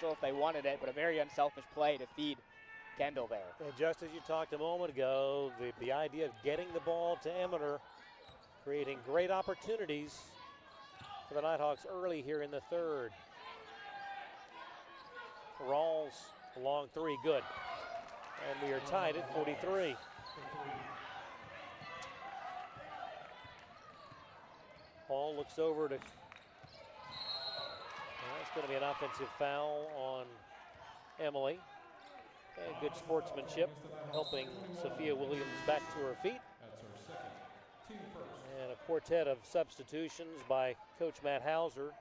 If they wanted it, but a very unselfish play to feed Kendall there. And just as you talked a moment ago, the idea of getting the ball to Eminer, creating great opportunities for the Nighthawks early here in the third. Rawls, a long three, good. And we are tied at 43. Hall looks over to, that's going to be an offensive foul on Emily. And good sportsmanship, helping Sophia Williams back to her feet. And a quartet of substitutions by Coach Matt Hauser.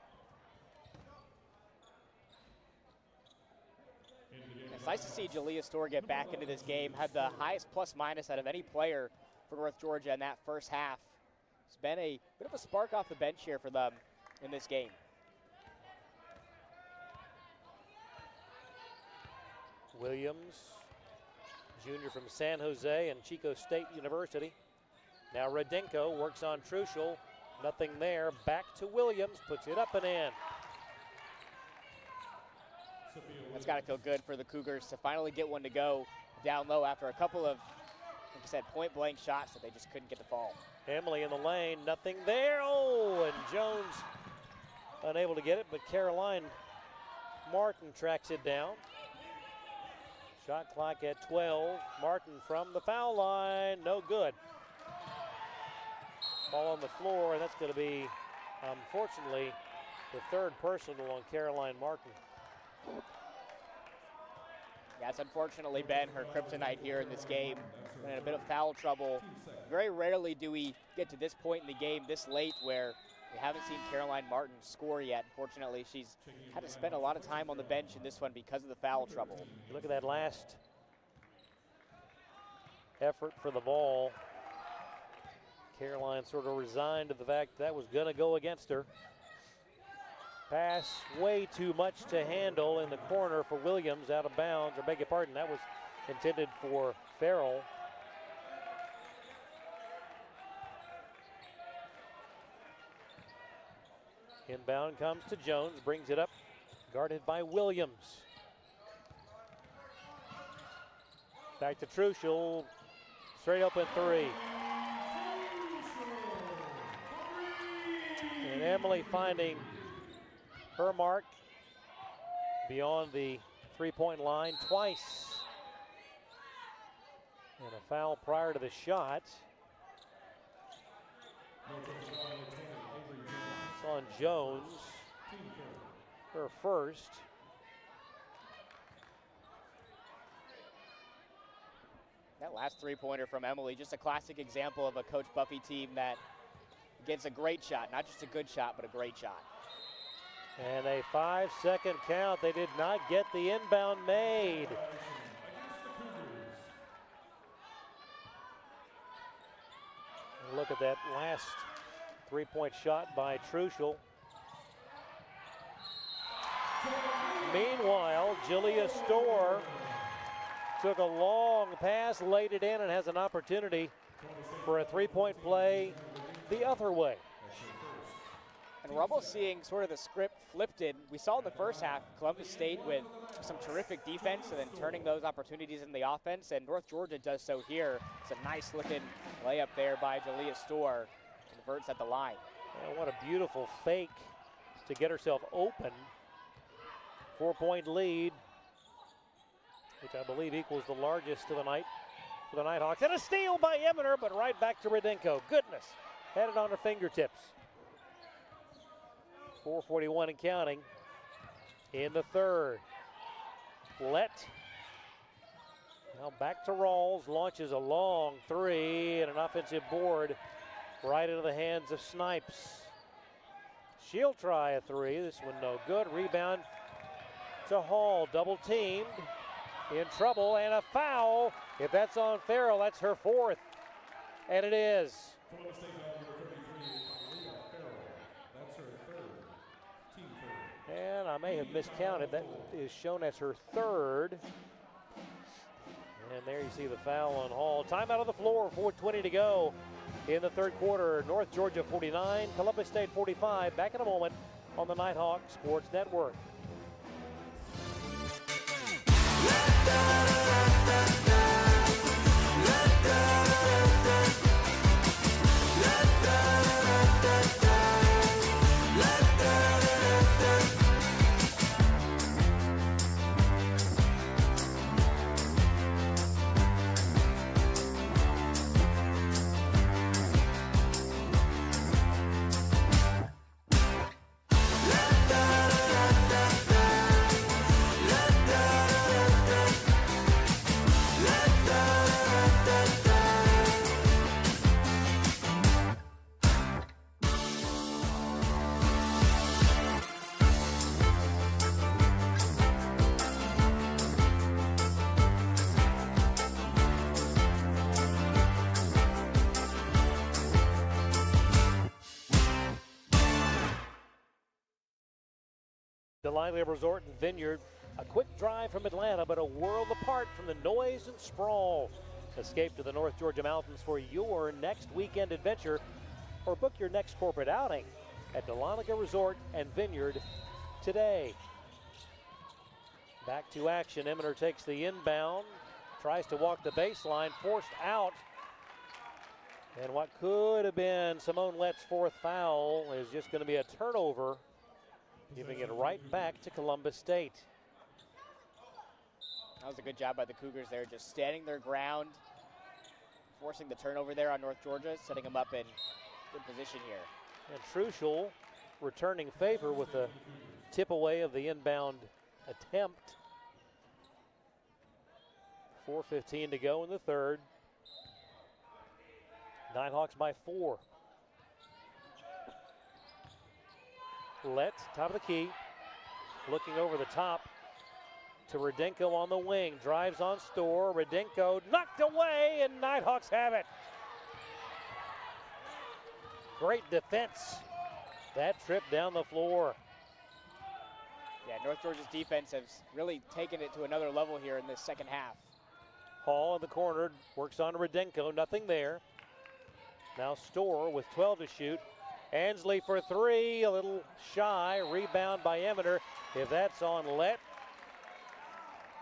It's nice to see Jalea Storr get back into this game. Had the highest plus-minus out of any player for North Georgia in that first half. It's been a bit of a spark off the bench here for them in this game. Williams, junior from San Jose and Chico State University. Now Radenko works on Truschel. Nothing there. Back to Williams. Puts it up and in. That's got to feel good for the Cougars to finally get one to go down low after a couple of, like I said, point-blank shots that they just couldn't get the ball. Emily in the lane. Nothing there. Oh, and Jones unable to get it, but Caroline Martin tracks it down. Shot clock at 12. Martin from the foul line, no good. Ball on the floor, and that's going to be, unfortunately, the third personal on Caroline Martin. Yeah, it's unfortunately been her kryptonite here in this game. Been in a bit of foul trouble. Very rarely do we get to this point in the game this late where we haven't seen Caroline Martin score yet. Unfortunately, she's had to spend a lot of time on the bench in this one because of the foul trouble. Look at that last effort for the ball. Caroline sort of resigned to the fact that was going to go against her. Pass way too much to handle in the corner for Williams, out of bounds, or beg your pardon, that was intended for Farrell. Inbound comes to Jones, brings it up, guarded by Williams. Back to Truschel, straight open three. And Emily finding her mark beyond the three-point line twice. And a foul prior to the shot. It's on Jones, her first. That last three-pointer from Emily, just a classic example of a Coach Buffy team that gets a great shot, not just a good shot, but a great shot. And a 5-second count. They did not get the inbound made. Look at that last three-point shot by Truschel. Meanwhile, Jalea Storr took a long pass, laid it in, and has an opportunity for a three-point play the other way. And we're almost seeing sort of the script flipped in. We saw in the first half Columbus State with some terrific defense and then turning those opportunities in the offense, and North Georgia does so here. It's a nice looking layup there by Jalea Storr. Converts at the line. And what a beautiful fake to get herself open. 4-point lead, which I believe equals the largest of the night for the Nighthawks. And a steal by Eminer, but right back to Radenko. Goodness, had it on her fingertips. 4:41 and counting in the third. Let. Now back to Rawls, launches a long three and an offensive board right into the hands of Snipes. She'll try a three, this one no good. Rebound to Hall, double teamed, in trouble, and a foul. If that's on Farrell, that's her fourth, and it is. And I may have miscounted. That is shown as her third. And there you see the foul on Hall. Timeout on the floor, 4:20 to go in the third quarter. North Georgia 49, Columbus State 45. Back in a moment on the Nighthawk Sports Network. Delilah Resort and Vineyard, a quick drive from Atlanta, but a world apart from the noise and sprawl. Escape to the North Georgia mountains for your next weekend adventure, or book your next corporate outing at Dahlonega Resort and Vineyard today. Back to action. Eminer takes the inbound, tries to walk the baseline, forced out. And what could have been Simone Lett's fourth foul is just going to be a turnover, giving it right back to Columbus State. That was a good job by the Cougars there, just standing their ground, forcing the turnover there on North Georgia, setting them up in good position here. And Truschel returning favor with a tip away of the inbound attempt. 4:15 to go in the third. Nighthawks by 4. Lett, top of the key, looking over the top to Rudenko on the wing. Drives on Storr. Rudenko knocked away, and Nighthawks have it. Great defense. That trip down the floor. Yeah, North Georgia's defense has really taken it to another level here in this second half. Hall in the corner, works on Rudenko, nothing there. Now Storr with 12 to shoot. Ansley for 3, a little shy. Rebound by Eminer. If that's on Lett,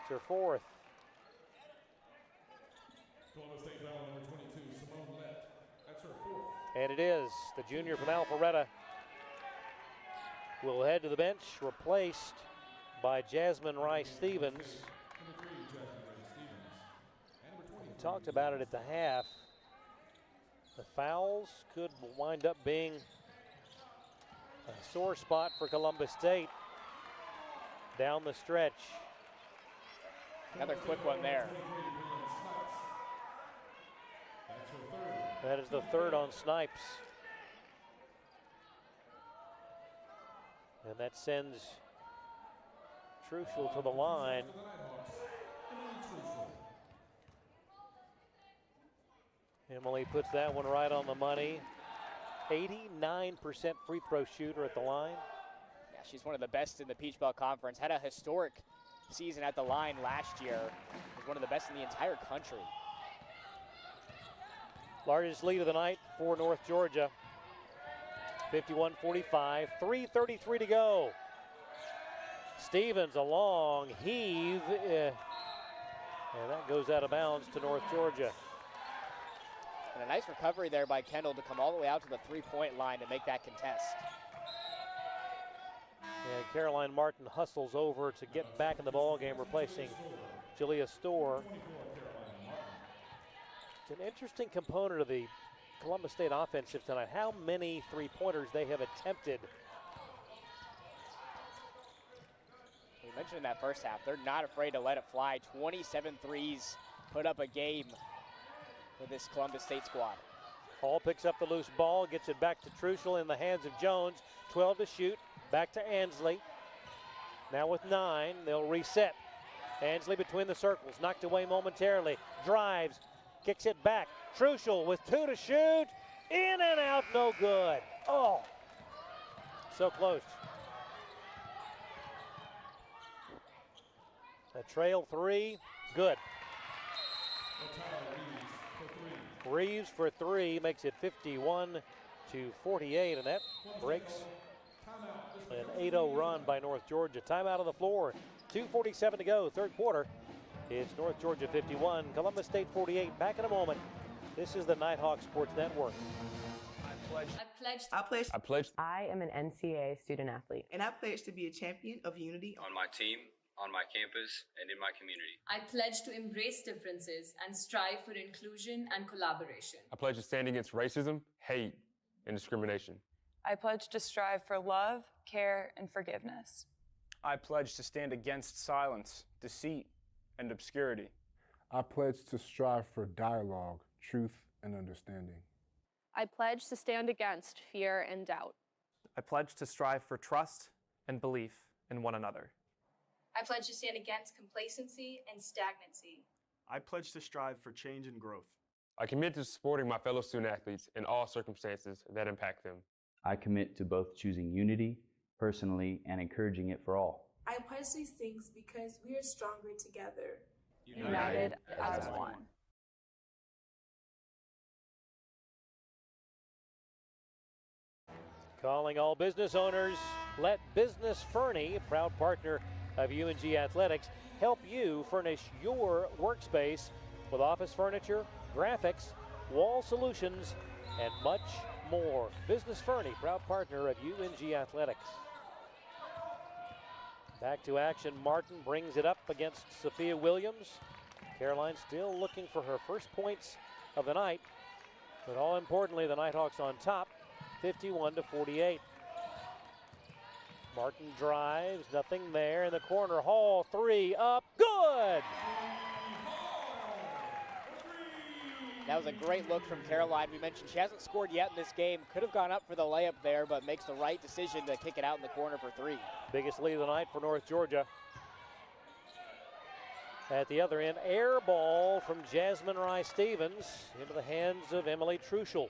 it's her fourth. Columbus State foul number 22, Simone Lett. That's her fourth. And it is. The junior from Alpharetta will head to the bench, replaced by Jasmine Rice-Stevens. Number 3, Jasmine Rice-Stevens. And number 20. We talked about it at the half. The fouls could wind up being a sore spot for Columbus State down the stretch. Another quick one there. That's her third. That is the third on Snipes. And that sends Truschel to the line. Emily puts that one right on the money. 89% free throw shooter at the line. Yeah, she's one of the best in the Peach Belt Conference. Had a historic season at the line last year. Was one of the best in the entire country. Largest lead of the night for North Georgia. 51-45, 3:33 to go. Stevens a long heave, and that goes out of bounds to North Georgia. And a nice recovery there by Kendall to come all the way out to the three-point line to make that contest. And Caroline Martin hustles over to get back in the ball game, replacing Julia Storr. It's an interesting component of the Columbus State offensive tonight, how many three-pointers they have attempted. We mentioned in that first half, they're not afraid to let it fly. 27 threes put up a game for this Columbus State squad. Hall picks up the loose ball, gets it back to Truschel in the hands of Jones. 12 to shoot, back to Ansley. Now with 9, they'll reset. Ansley between the circles, knocked away momentarily, drives, kicks it back. Truschel with 2 to shoot, in and out, no good. Oh, so close. A trail 3, good. Reeves for 3 makes it 51-48, and that breaks an 8-0 run by North Georgia. Timeout on the floor, 2:47 to go, third quarter. It's North Georgia 51, Columbus State 48. Back in a moment. This is the Nighthawk Sports Network. I pledge. I am an NCAA student athlete. And I pledge to be a champion of unity on my team, on my campus, and in my community. I pledge to embrace differences and strive for inclusion and collaboration. I pledge to stand against racism, hate, and discrimination. I pledge to strive for love, care, and forgiveness. I pledge to stand against silence, deceit, and obscurity. I pledge to strive for dialogue, truth, and understanding. I pledge to stand against fear and doubt. I pledge to strive for trust and belief in one another. I pledge to stand against complacency and stagnancy. I pledge to strive for change and growth. I commit to supporting my fellow student athletes in all circumstances that impact them. I commit to both choosing unity personally and encouraging it for all. I pledge these things because we are stronger together. United as one. Calling all business owners, let Business Fernie, a proud partner of UNG Athletics, help you furnish your workspace with office furniture, graphics, wall solutions, and much more. Business Fernie, proud partner of UNG Athletics. Back to action, Martin brings it up against Sophia Williams. Caroline still looking for her first points of the night, but all importantly, the Nighthawks on top, 51-48. Martin drives, nothing there in the corner. Hall, three up, good! That was a great look from Caroline. We mentioned she hasn't scored yet in this game. Could have gone up for the layup there, but makes the right decision to kick it out in the corner for three. Biggest lead of the night for North Georgia. At the other end, air ball from Jasmine Rice-Stevens into the hands of Emily Truschel.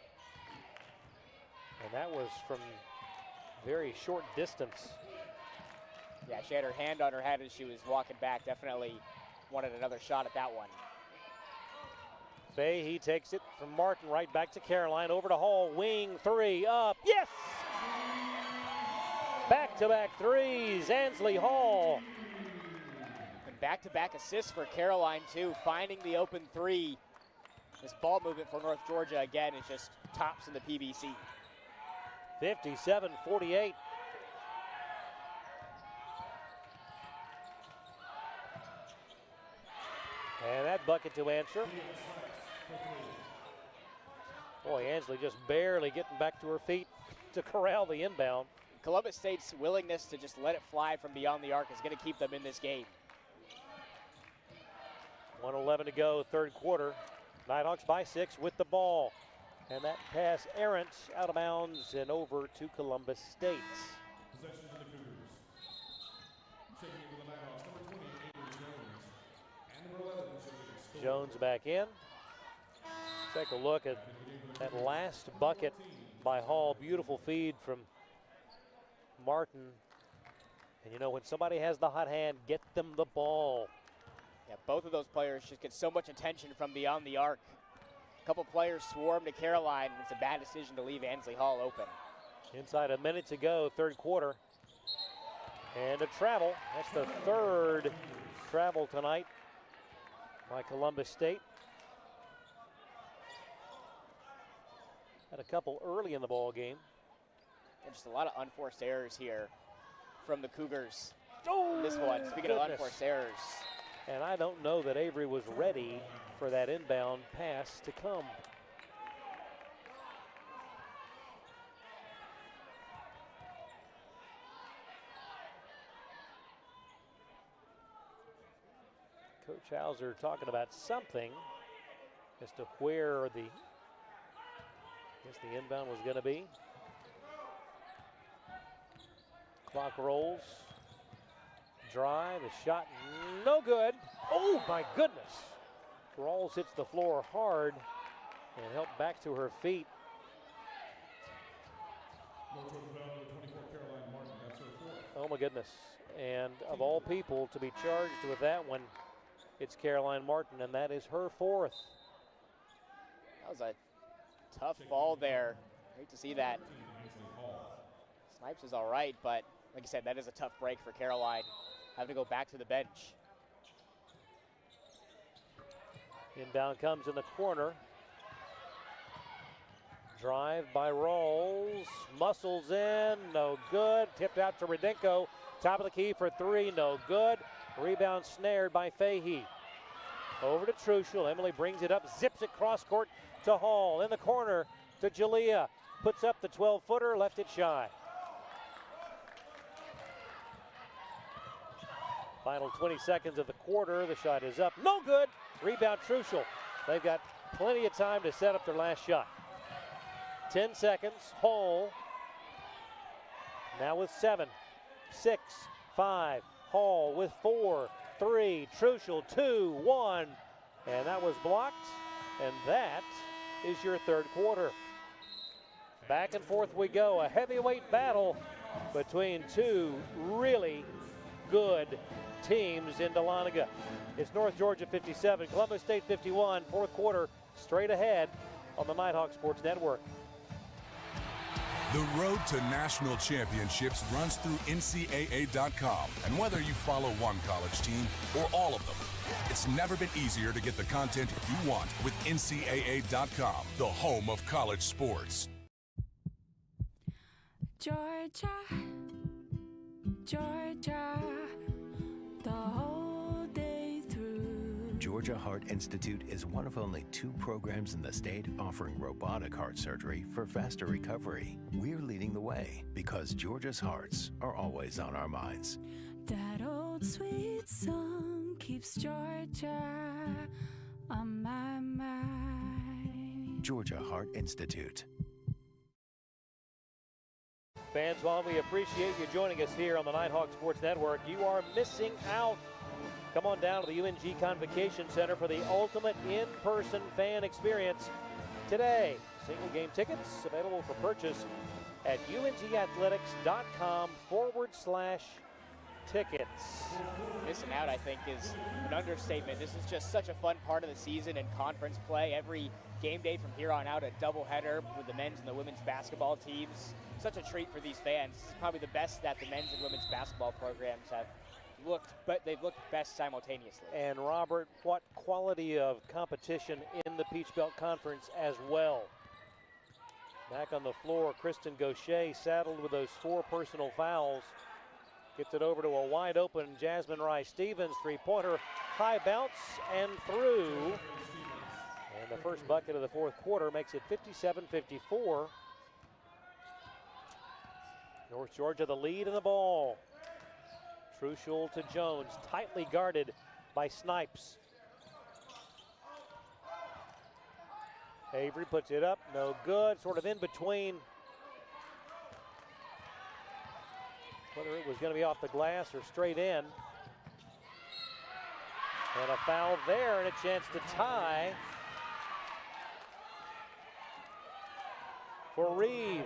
And that was from very short distance. Yeah, she had her hand on her head as she was walking back. Definitely wanted another shot at that one. Fahey takes it from Martin right back to Caroline. Over to Hall, wing three up. Yes! Back-to-back threes, Ansley Hall. And back-to-back assists for Caroline, too, finding the open three. This ball movement for North Georgia, again, is just tops in the PBC. 57-48. And that bucket to answer. Boy, Ansley just barely getting back to her feet to corral the inbound. Columbus State's willingness to just let it fly from beyond the arc is going to keep them in this game. 1:11 to go, third quarter. Nighthawks by 6 with the ball. And that pass errant out of bounds and over to Columbus State. Possession to the Cougars. Checking into the Nighthawks, number 20, Avery Jones. And number 11, Jones back in. Take a look at that last bucket by Hall. Beautiful feed from Martin. And you know, when somebody has the hot hand, get them the ball. Yeah, both of those players just get so much attention from beyond the arc. A couple players swarm to Caroline. It's a bad decision to leave Ansley Hall open. Inside a minute to go, third quarter. And a travel. That's the third travel tonight by Columbus State. Had a couple early in the ball game. And just a lot of unforced errors here from the Cougars. Oh, this one, speaking of unforced errors. And I don't know that Avery was ready for that inbound pass to come. Coach Hauser talking about something as to where the inbound was going to be. Clock rolls. Drive, a shot, no good. Oh my goodness. Rawls hits the floor hard and helped back to her feet. Oh my goodness. And of all people to be charged with that one, it's Caroline Martin, and that is her fourth. That was a tough fall there. Great to see that. Snipes is all right, but like I said, that is a tough break for Caroline. Having to go back to the bench. Inbound comes in the corner. Drive by Rawls. Muscles in, no good. Tipped out to Radenko. Top of the key for three, no good. Rebound snared by Fahey. Over to Truschel. Emily brings it up, zips it cross court to Hall. In the corner to Jalea. Puts up the 12-footer, left it shy. Final 20 seconds of the quarter. The shot is up, no good. Rebound Truschel. They've got plenty of time to set up their last shot. 10 seconds. Hall now with 7, 6, 5. Hall with 4, 3. Truschel 2, 1. And that was blocked. And that is your third quarter. Back and forth we go. A heavyweight battle between two really good teams in Dahlonega. It's North Georgia 57, Columbus State 51. Fourth quarter straight ahead on the Nighthawk Sports Network. The road to national championships runs through NCAA.com. And whether you follow one college team or all of them, it's never been easier to get the content you want with NCAA.com, the home of college sports. Georgia, Georgia, the whole day through. Georgia Heart Institute is one of only 2 programs in the state offering robotic heart surgery for faster recovery. We're leading the way because Georgia's hearts are always on our minds. That old sweet song keeps Georgia on my mind. Georgia Heart Institute. Fans, while we appreciate you joining us here on the Nighthawk Sports Network, you are missing out. Come on down to the UNG Convocation Center for the ultimate in-person fan experience today. Single game tickets available for purchase at ungathletics.com/tickets. Missing out, I think, is an understatement. This is just such a fun part of the season and conference play. Every game day from here on out, a doubleheader with the men's and the women's basketball teams. Such a treat for these fans. This is probably the best that the men's and women's basketball programs have looked, but they've looked best simultaneously. And Robert, what quality of competition in the Peach Belt Conference as well. Back on the floor, Kristen Gaucher saddled with those 4 personal fouls. Gets it over to a wide open Jasmine Rice-Stevens. Three-pointer, high bounce and through. And the first bucket of the fourth quarter makes it 57-54. North Georgia the lead in the ball. Truschel to Jones, tightly guarded by Snipes. Avery puts it up, no good, sort of in between whether it was going to be off the glass or straight in. And a foul there and a chance to tie for Reeves.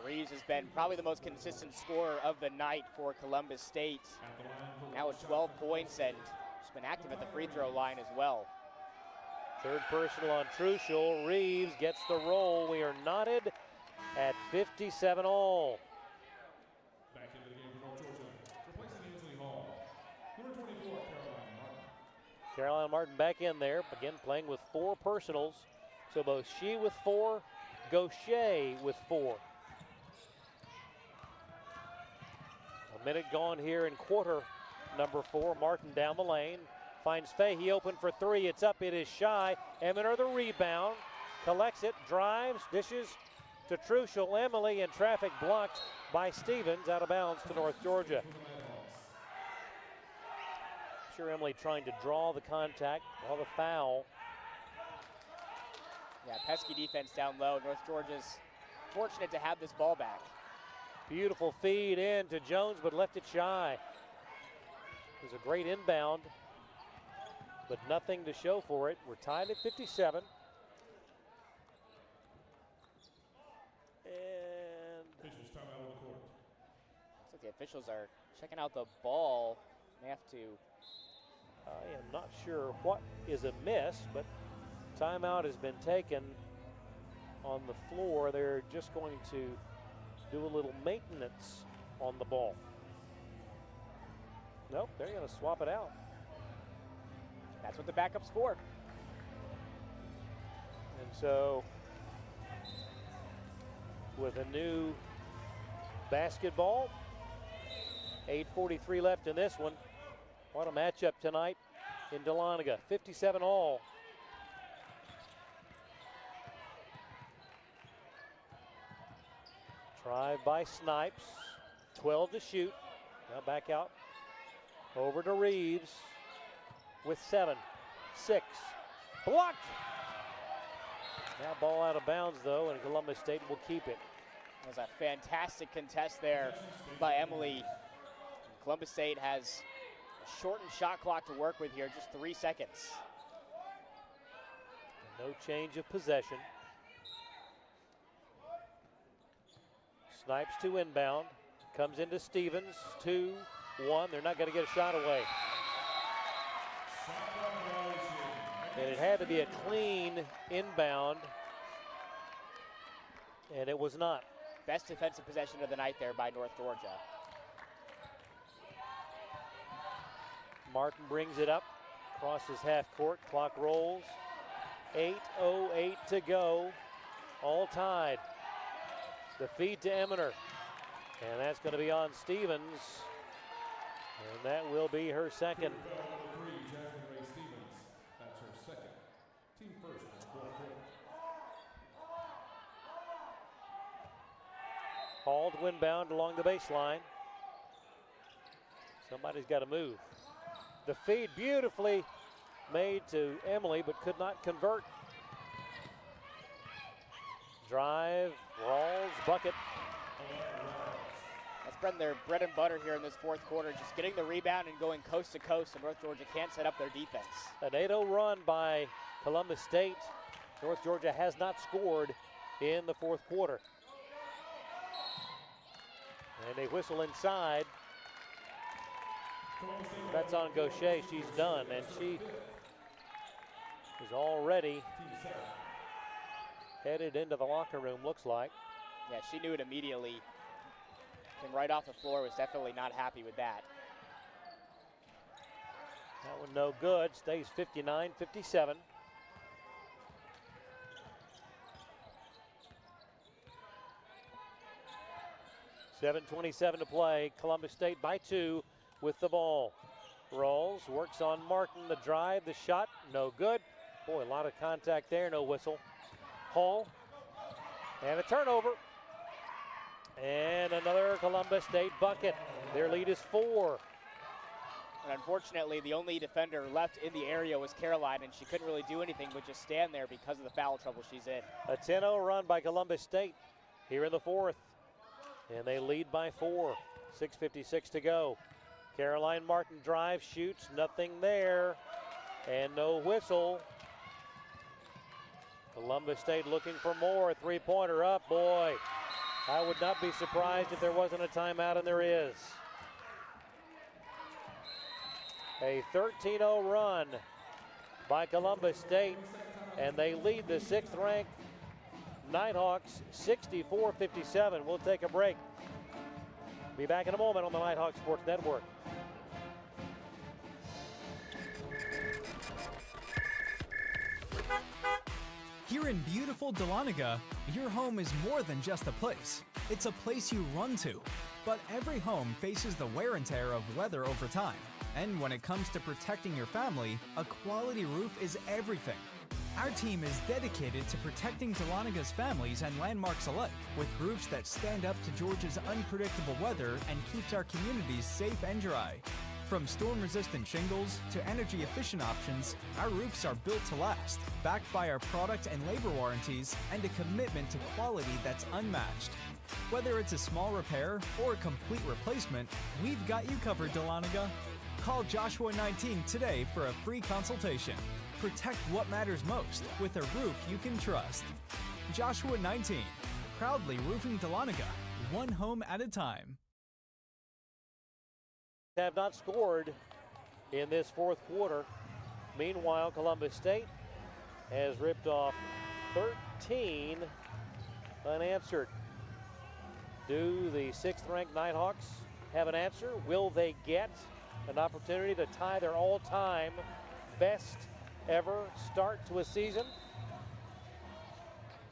Reeves has been probably the most consistent scorer of the night for Columbus State. Now with 12 points and has been active at the free throw line as well. Third personal on Truschel. Reeves gets the roll. We are knotted at 57 all. Back into the game for North Georgia, replacing Ainsley Hall. Number 24, Caroline Martin. Caroline Martin back in there, again playing with 4 personals. So both she with 4, Gaucher with 4. A minute gone here in quarter number 4. Martin down the lane. Finds Fahey open for 3. It's up. It is shy. Eminer the rebound. Collects it. Drives. Dishes to Truschel. Emily in traffic blocked by Stevens. Out of bounds to North Georgia. I'm sure Emily trying to draw the contact, draw the foul. Yeah, pesky defense down low. North Georgia's fortunate to have this ball back. Beautiful feed in to Jones, but left it shy. It was a great inbound, but nothing to show for it. We're tied at 57. And Officials time out on the court. Looks like the officials are checking out the ball. They have to. I am not sure what is amiss, but timeout has been taken on the floor. They're just going to do a little maintenance on the ball. Nope, they're going to swap it out. That's what the backup's for. And so, with a new basketball, 8:43 left in this one. What a matchup tonight in Dahlonega, 57 all. Drive by Snipes, 12 to shoot. Now back out over to Reeves with 7, 6, blocked. Now ball out of bounds though, and Columbus State will keep it. It was a fantastic contest there by Emily. Columbus State has a shortened shot clock to work with here, just 3 seconds. No change of possession. Snipes to inbound, comes into Stevens, 2-1. They're not going to get a shot away. And it had to be a clean inbound, and it was not. Best defensive possession of the night there by North Georgia. Martin brings it up, crosses half court, clock rolls. 8:08 to go, all tied. The feed to Eminer, and that's going to be on Stevens, and that will be her second. That's her second. Team first in the fourth quarter. Hall to inbound along the baseline. Somebody's got to move. The feed beautifully made to Emily, but could not convert. Drive, Rawls, bucket. That's been their bread and butter here in this fourth quarter, just getting the rebound and going coast to coast, and North Georgia can't set up their defense. An 8-0 run by Columbus State. North Georgia has not scored in the fourth quarter. And they whistle inside. That's on Gaucher. She's done, and she is already headed into the locker room, looks like. Yeah, she knew it immediately. Came right off the floor, was definitely not happy with that. That one no good, stays 59-57. .7:27 to play, Columbus State by 2 with the ball. Rolls, works on Martin, the drive, the shot, no good. Boy, a lot of contact there, no whistle. Hall, and a turnover. And another Columbus State bucket. Their lead is 4. And unfortunately, the only defender left in the area was Caroline, and she couldn't really do anything but just stand there because of the foul trouble she's in. A 10-0 run by Columbus State here in the fourth. And they lead by 4. 6:56 to go. Caroline Martin drives, shoots, nothing there, and no whistle. Columbus State looking for more. Three-pointer up, boy. I would not be surprised if there wasn't a timeout, and there is. A 13-0 run by Columbus State, and they lead the 6th-ranked Nighthawks 64-57. We'll take a break. Be back in a moment on the Nighthawk Sports Network. Here in beautiful Dahlonega, your home is more than just a place. It's a place you run to. But every home faces the wear and tear of weather over time. And when it comes to protecting your family, a quality roof is everything. Our team is dedicated to protecting Dahlonaga's families and landmarks alike, with roofs that stand up to Georgia's unpredictable weather and keeps our communities safe and dry. From storm-resistant shingles to energy-efficient options, our roofs are built to last, backed by our product and labor warranties and a commitment to quality that's unmatched. Whether it's a small repair or a complete replacement, we've got you covered, Dahlonega. Call Joshua 19 today for a free consultation. Protect what matters most with a roof you can trust. Joshua 19, proudly roofing Dahlonega, one home at a time. Have not scored in this fourth quarter. Meanwhile, Columbus State has ripped off 13 unanswered. Do the 6th-ranked Nighthawks have an answer? Will they get an opportunity to tie their all-time best ever start to a season.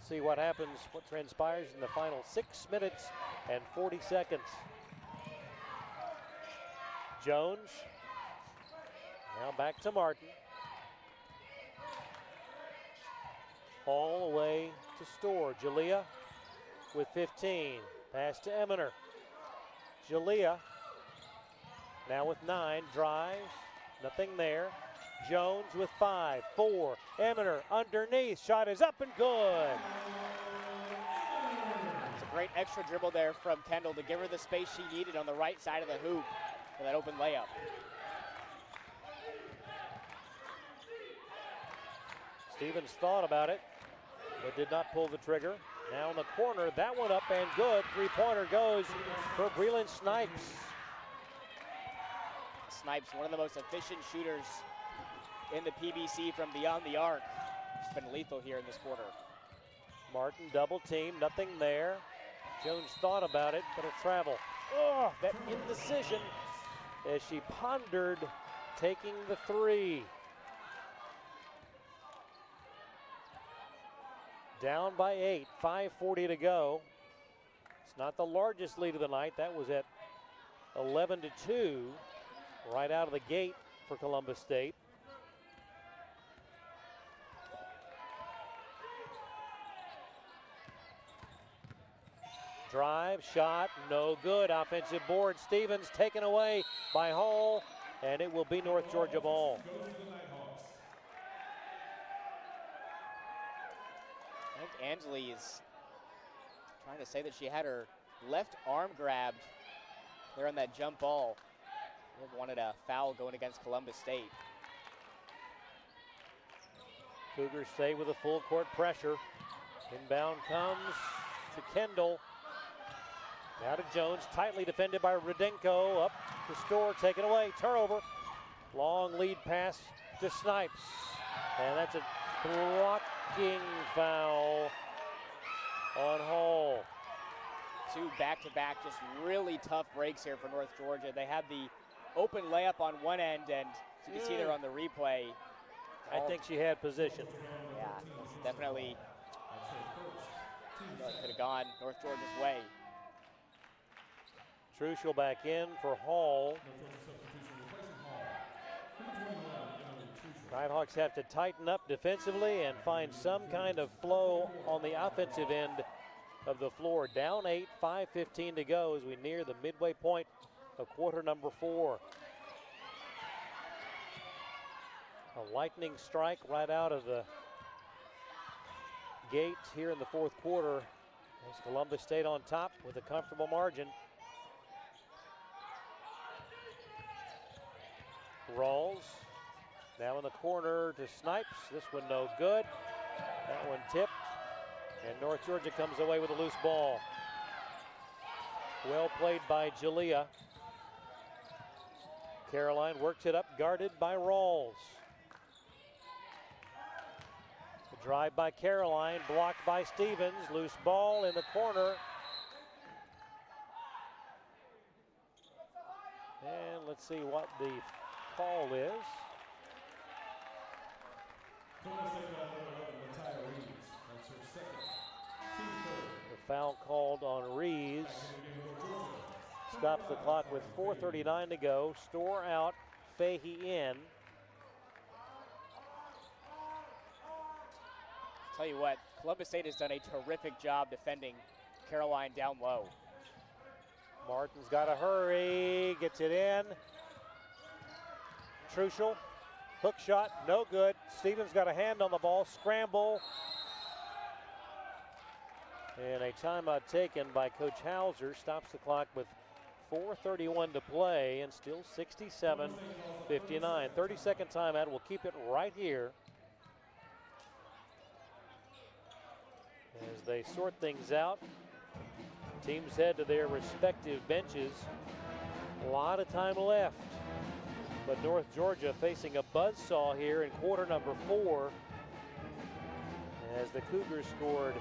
See what happens, what transpires in the final 6 minutes and 40 seconds. Jones, now back to Martin. All the way to Storr. Jalea with 15. Pass to Eminer. Jalea now with 9. Drive. Nothing there. Jones with 5. 4. Eminer underneath. Shot is up and good. It's a great extra dribble there from Kendall to give her the space she needed on the right side of the hoop for that open layup. Stevens thought about it, but did not pull the trigger. Now in the corner, that one up and good. Three-pointer goes for Breland Snipes. Snipes, one of the most efficient shooters in the PBC from beyond the arc. She's been lethal here in this quarter. Martin double team, nothing there. Jones thought about it, but a travel. Oh, that indecision as she pondered taking the three. Down by 8, 5:40 to go. It's not the largest lead of the night. That was at 11-2 right out of the gate for Columbus State. Drive, shot, no good. Offensive board. Stevens taken away by Hall, and it will be North Georgia ball. I think Angeli is trying to say that she had her left arm grabbed there on that jump ball. They wanted a foul going against Columbus State. Cougars stay with a full court pressure. Inbound comes to Kendall. Now to Jones, tightly defended by Rudenko. Up to Storr, taken away, turnover. Long lead pass to Snipes. And that's a blocking foul on Hall. Two back-to-back, just really tough breaks here for North Georgia. They had the open layup on one end, and as you can see there on the replay. I think she had position. Yeah, definitely could have gone North Georgia's way. Truschel back in for Hall. Nighthawks have to tighten up defensively and find some kind of flow on the offensive end of the floor. Down 8, 5:15 to go as we near the midway point of quarter number 4. A lightning strike right out of the gate here in the fourth quarter as Columbus State on top with a comfortable margin. Rawls now in the corner to Snipes. This one no good. That one tipped. And North Georgia comes away with a loose ball. Well played by Jalea. Caroline works it up, guarded by Rawls. The drive by Caroline, blocked by Stevens. Loose ball in the corner. And let's see what the call is. The foul called on Reeves. Stops the clock with 4:39 to go. Storr out, Fahey in. Tell you what, Columbus State has done a terrific job defending Caroline down low. Martin's got to hurry, gets it in. Truschel, hook shot, no good. Stevens got a hand on the ball, scramble. And a timeout taken by Coach Hauser. Stops the clock with 4:31 to play and still 67-59. 30-second timeout. We'll keep it right here as they sort things out. Teams head to their respective benches. A lot of time left. But North Georgia facing a buzzsaw here in quarter number 4 as the Cougars scored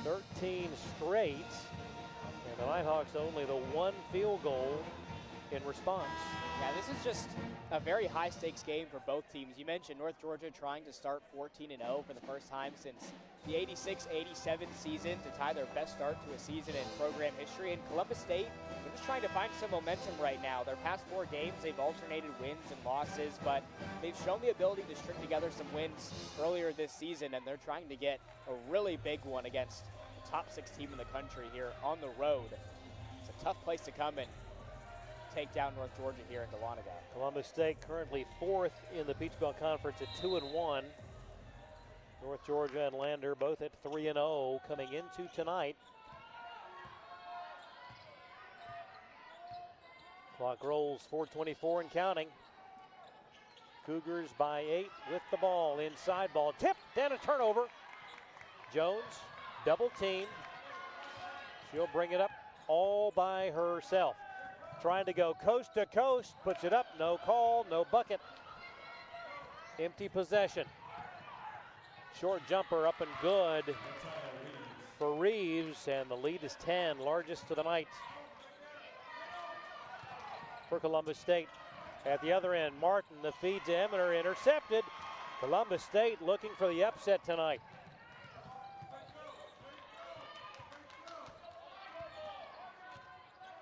13 straight, and the Nighthawks only the one field goal in response. Yeah, this is just a very high-stakes game for both teams. You mentioned North Georgia trying to start 14-0 for the first time since the 86-87 season to tie their best start to a season in program history. And Columbus State, they're just trying to find some momentum right now. Their past 4 games, they've alternated wins and losses, but they've shown the ability to string together some wins earlier this season, and they're trying to get a really big one against the top 6 team in the country here on the road. It's a tough place to come and take down North Georgia here in Dahlonega. Columbus State currently 4th in the Peach Belt Conference at 2-1. North Georgia and Lander both at 3-0 coming into tonight. Clock rolls, 4:24 and counting. Cougars by 8 with the ball. Inside ball tipped and a turnover. Jones double team. She'll bring it up all by herself. Trying to go coast to coast, puts it up, no call, no bucket. Empty possession. Short jumper up and good for Reeves, and the lead is 10, largest of the night for Columbus State. At the other end, Martin, the feed to Eminer, intercepted. Columbus State looking for the upset tonight.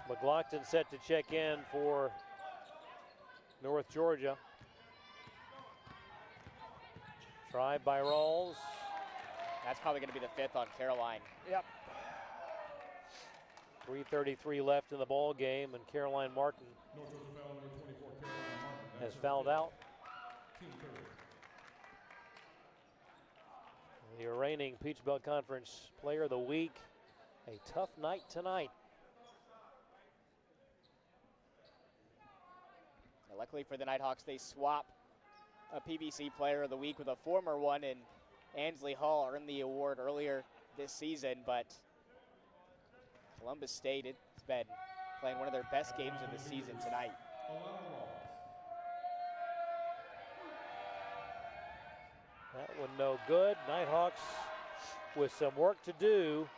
McLaughlin set to check in for North Georgia. Tried by Rawls. That's probably going to be the 5th on Caroline. Yep. 3:33 left in the ball game, and Caroline Martin has fouled out. The reigning Peach Belt Conference Player of the Week. A tough night tonight. Luckily for the Nighthawks, they swap a PBC Player of the Week with a former one, and Ansley Hall earned the award earlier this season, but Columbus State, it's been playing one of their best games of the season tonight. That one no good. Nighthawks with some work to do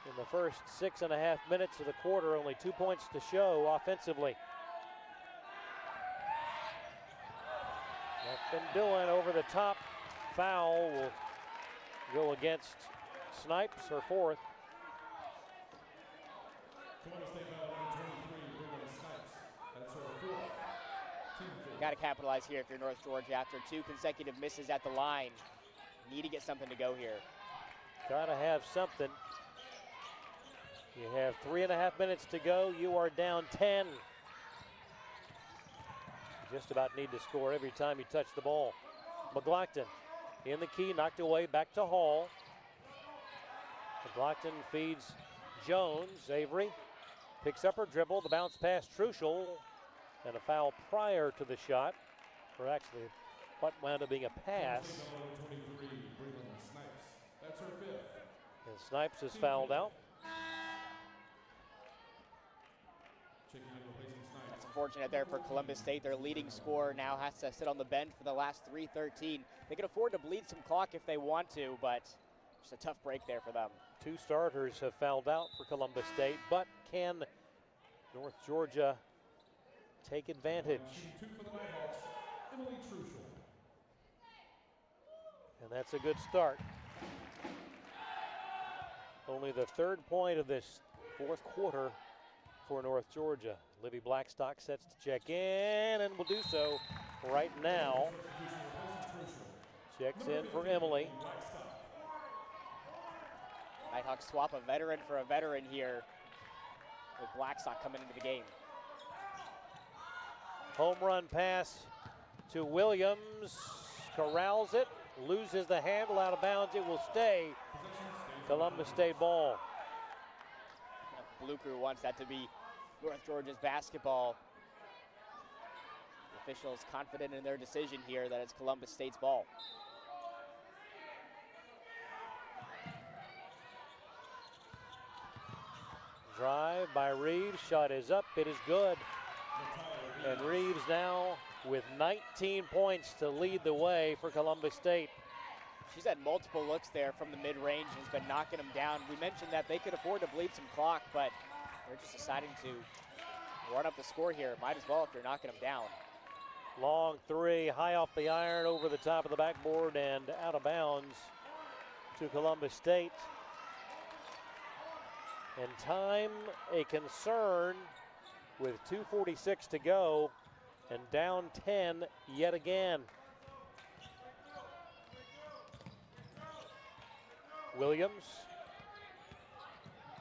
in the first 6.5 minutes of the quarter, only 2 points to show offensively. Nothing doing. Over the top foul will go against Snipes, her 4th. Got to capitalize here if you're North Georgia after 2 consecutive misses at the line. Need to get something to go here. Got to have something. You have 3.5 minutes to go. You are down 10. Just about need to score every time you touch the ball. McLaughlin in the key, knocked away, back to Hall. McLaughlin feeds Jones. Avery picks up her dribble, the bounce pass Truschel, and a foul prior to the shot, or actually what wound up being a pass. And Snipes is fouled out. That's unfortunate there for Columbus State. Their leading scorer now has to sit on the bench for the last 3:13. They can afford to bleed some clock if they want to, but just a tough break there for them. 2 starters have fouled out for Columbus State, but can North Georgia take advantage? And that's a good start. Only the 3rd point of this 4th quarter for North Georgia. Livy Blackstock sets to check in and will do so right now. Checks in for Emily. Nighthawks swap a veteran for a veteran here with Blackstock coming into the game. Home run pass to Williams. Corrals it, loses the handle, out of bounds. It will stay Columbus State ball. Blue Crew wants that to be North Georgia's basketball. The officials confident in their decision here that it's Columbus State's ball. Drive by Reeves, shot is up, it is good. And Reeves now with 19 points to lead the way for Columbus State. She's had multiple looks there from the mid-range and has been knocking them down. We mentioned that they could afford to bleed some clock, but they're just deciding to Run up the score here. Might as well if you're knocking them down. Long three, high off the iron, over the top of the backboard and out of bounds to Columbus State. And time a concern with 2:46 to go and down 10 yet again. Williams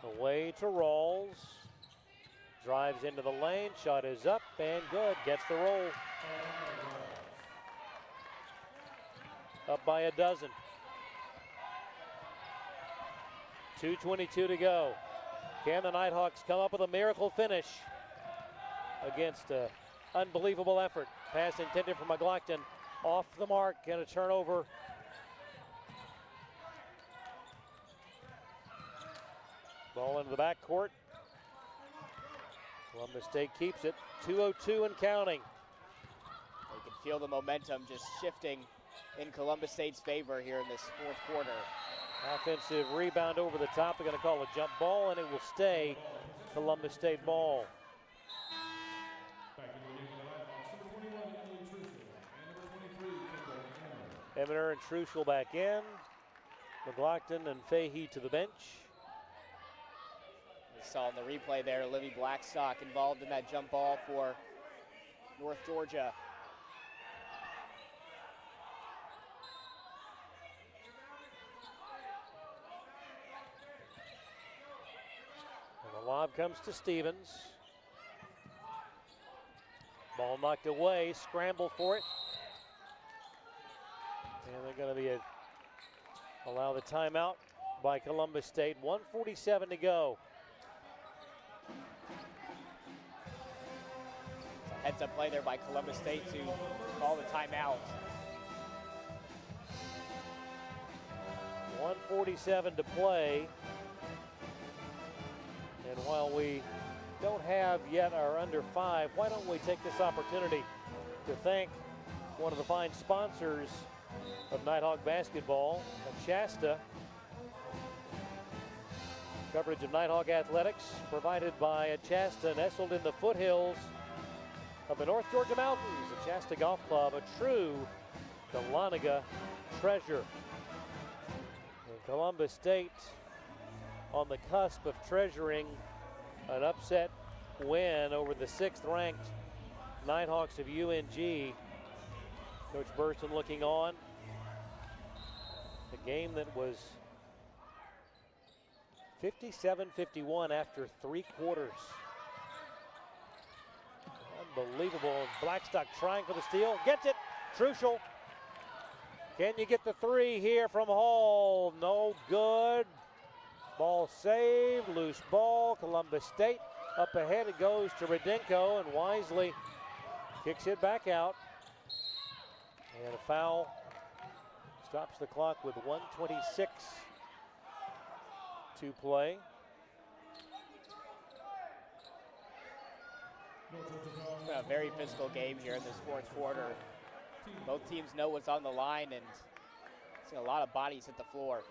away to Rawls. Drives into the lane, shot is up and good, gets the roll. Up by a dozen. 2:22 to go. Can the Nighthawks come up with a miracle finish against an unbelievable effort? Pass intended for McLaughlin, off the mark and a turnover. Ball into the backcourt. Columbus State keeps it, 2:02 and counting. You can feel the momentum just shifting in Columbus State's favor here in this fourth quarter. Offensive rebound over the top. They're going to call a jump ball, and it will stay Columbus State ball. Eminer and Truschel back in. McLaughlin and Fahey to the bench. We saw in the replay there, Livy Blackstock involved in that jump ball for North Georgia. And the lob comes to Stevens. Ball knocked away, scramble for it. And they're going to allow the timeout by Columbus State. 1:47 to go. Heads up play there by Columbus State to call the timeout. 1:47 to play. And while we don't have yet our under 5, why don't we take this opportunity to thank one of the fine sponsors of Nighthawk basketball, Shasta. Coverage of Nighthawk athletics provided by Shasta, nestled in the foothills of the North Georgia Mountains. The Shasta Golf Club, a true Dahlonega treasure. And Columbus State on the cusp of treasuring an upset win over the 6th-ranked Nighthawks of UNG. Coach Burson looking on. The game that was 57-51 after 3 quarters. Unbelievable. Blackstock trying for the steal. Gets it. Truschel. Can you get the 3 here from Hall? No good. Ball saved. Loose ball. Columbus State up ahead. It goes to Rudenko, and wisely kicks it back out. And a foul stops the clock with 1:26 to play. It's been a very physical game here in this fourth quarter. Both teams know what's on the line, and seeing a lot of bodies hit the floor.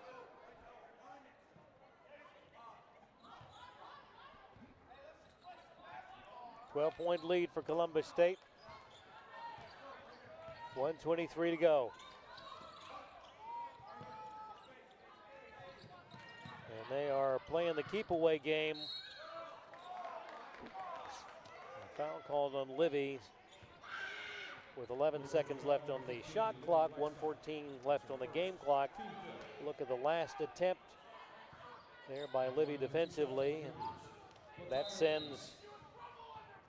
Point lead for Columbus State. 1:23 to go. And they are playing the keep-away game. A foul called on Livy with 11 seconds left on the shot clock, 1:14 left on the game clock. Look at the last attempt there by Livy defensively. And that sends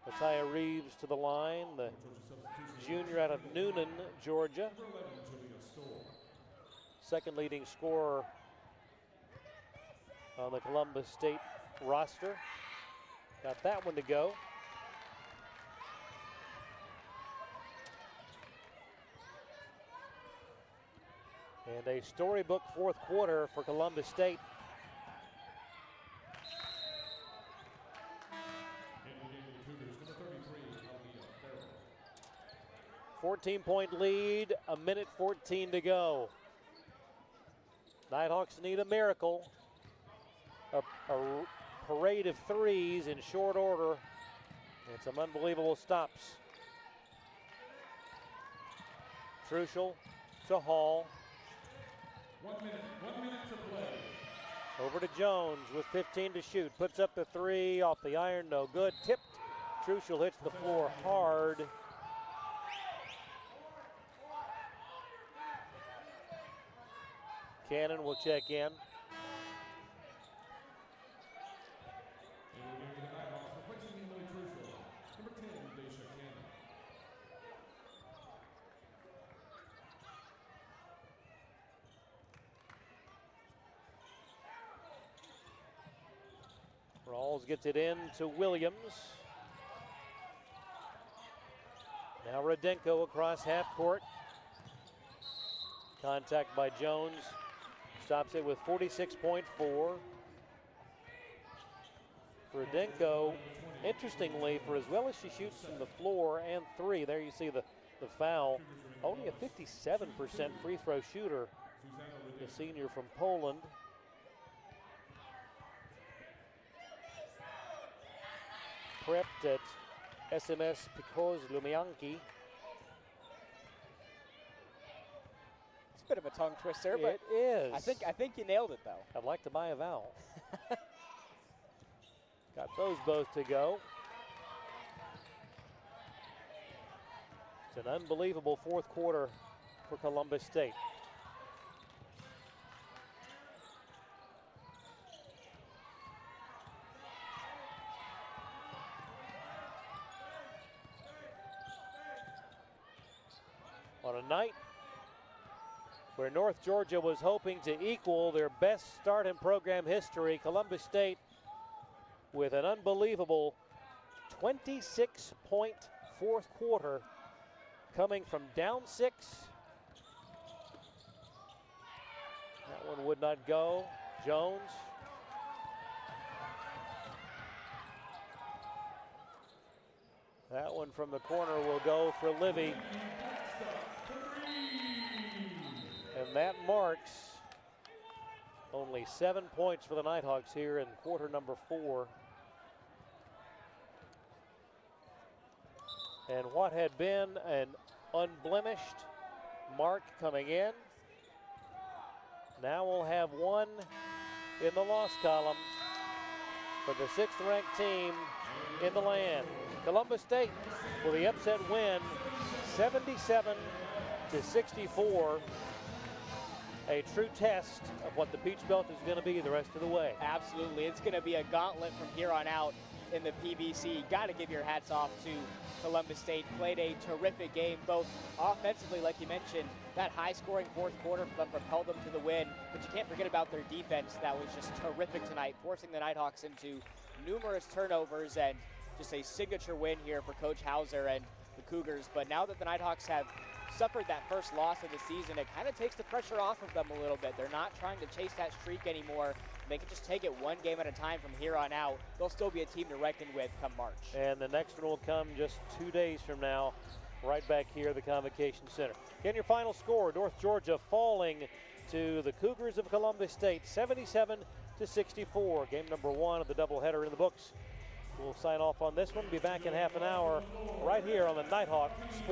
Messiah Reeves to the line, the junior out of Noonan, Georgia. Second leading scorer on the Columbus State roster. Got that one to go. And a storybook fourth quarter for Columbus State. 14-point lead, 1:14 to go. Nighthawks need a miracle. A parade of threes in short order. And some unbelievable stops. Truschel to Hall. 1 minute to play. Over to Jones with 15 to shoot. Puts up the three off the iron, no good. Tipped. Truschel hits the floor hard. Cannon will check in. Rawls gets it in to Williams. Now Rudenko across half court. Contact by Jones. Stops it with 46.4. Rudenko, interestingly, for as well as she shoots from the floor and three, there you see the foul, only a 57% free throw shooter, the senior from Poland. Prepped at SMS Picos Lumianki. It's a bit of a tongue twister, but it is. I think you nailed it though. I'd like to buy a vowel. Got those both to go. It's an unbelievable fourth quarter for Columbus State. On a night where North Georgia was hoping to equal their best start in program history, Columbus State with an unbelievable 26-point fourth quarter, coming from down 6. That one would not go. Jones. That one from the corner will go for Livy. And that marks only 7 points for the Nighthawks here in quarter number 4. And what had been an unblemished mark coming in, now we'll have one in the loss column for the 6th ranked team in the land. Columbus State with the upset win, 77-64. A true test of what the Peach Belt is going to be the rest of the way. Absolutely. It's going to be a gauntlet from here on out in the PBC. Got to give your hats off to Columbus State. Played a terrific game, both offensively, like you mentioned. That high-scoring fourth quarter for them propelled them to the win. But you can't forget about their defense. That was just terrific tonight, forcing the Nighthawks into numerous turnovers and just a signature win here for Coach Hauser and the Cougars. But now that the Nighthawks have suffered that first loss of the season, it kind of takes the pressure off of them a little bit. They're not trying to chase that streak anymore. They can just take it one game at a time from here on out. They'll still be a team to reckon with come March. And the next one will come just 2 days from now, right back here at the Convocation Center. Again, your final score, North Georgia falling to the Cougars of Columbus State, 77-64. Game number 1 of the doubleheader in the books. We'll sign off on this one. Be back in half an hour right here on the Nighthawk Sports